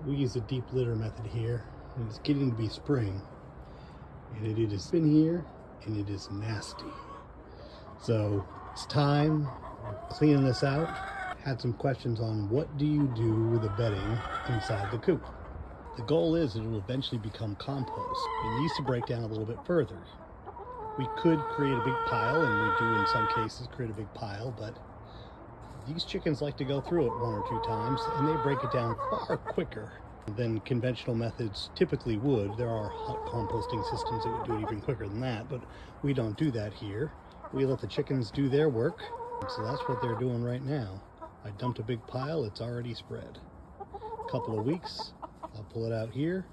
We use a deep litter method here, and it's getting to be spring, and it has been here, and it is nasty. So it's time, we're cleaning this out. Had some questions on what do you do with the bedding inside the coop. The goal is it will eventually become compost. It needs to break down a little bit further. We could create a big pile, and we do in some cases create a big pile, but these chickens like to go through it 1 or 2 times, and they break it down far quicker than conventional methods typically would. There are hot composting systems that would do it even quicker than that, but we don't do that here. We let the chickens do their work, so that's what they're doing right now. I dumped a big pile, it's already spread. A couple of weeks, I'll pull it out here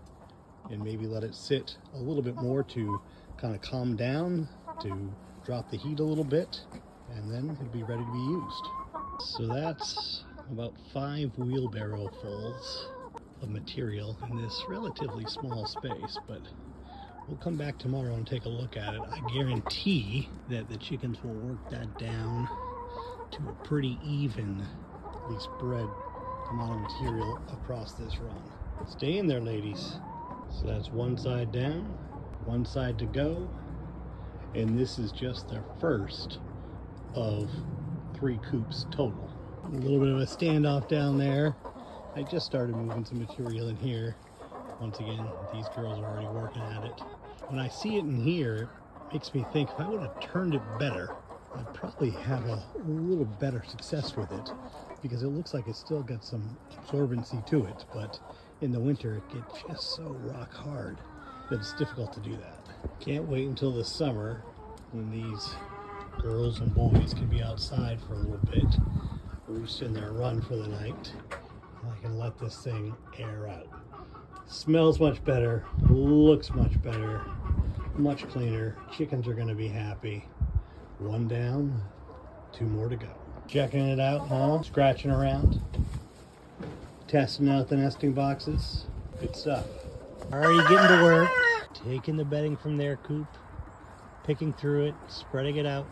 and maybe let it sit a little bit more to kind of calm down, to drop the heat a little bit, and then it'll be ready to be used. So that's about 5 wheelbarrow fulls of material in this relatively small space, but we'll come back tomorrow and take a look at it. I guarantee that the chickens will work that down to a pretty evenly spread amount of material across this run. Stay in there, ladies. So that's one side down, one side to go, and this is just their first of 3 coops total. A little bit of a standoff down there. I just started moving some material in here. Once again, these girls are already working at it. When I see it in here, it makes me think if I would have turned it better, I'd probably have a little better success with it, because it looks like it's still got some absorbency to it, but in the winter it gets just so rock hard that it's difficult to do that. Can't wait until the summer when these girls and boys can be outside for a little bit, roost in their run for the night. I can let this thing air out. Smells much better, looks much better, much cleaner. Chickens are gonna be happy. 1 down, 2 more to go. Checking it out, huh? Scratching around, testing out the nesting boxes. Good stuff. Already getting to work, taking the bedding from their coop, picking through it, spreading it out.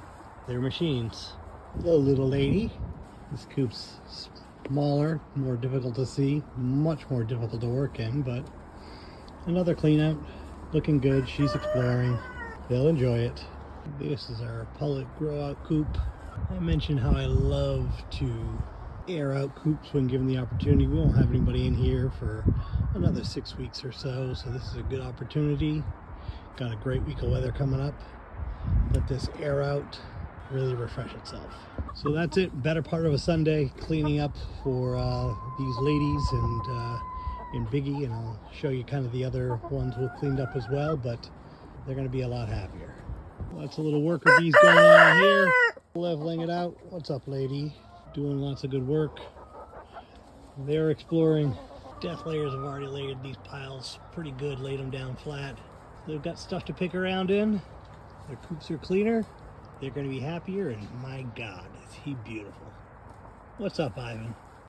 They're machines. Hello, little lady. This coop's smaller, more difficult to see, much more difficult to work in, but another clean out. Looking good. She's exploring. They'll enjoy it. This is our pullet grow out coop. I mentioned how I love to air out coops when given the opportunity. We won't have anybody in here for another 6 weeks or so, so this is a good opportunity. Got a great week of weather coming up. Let this air out, really refresh itself. So that's it. Better part of a Sunday cleaning up for these ladies and Biggie, and I'll show you kind of the other ones we've cleaned up as well, but they're going to be a lot happier. Lots of little worker bees going on here, leveling it out. What's up, lady? Doing lots of good work. They're exploring. Death layers have already laid these piles pretty good, laid them down flat. They've got stuff to pick around in. Their coops are cleaner. They're going to be happier, and my God, is he beautiful. What's up, Ivan?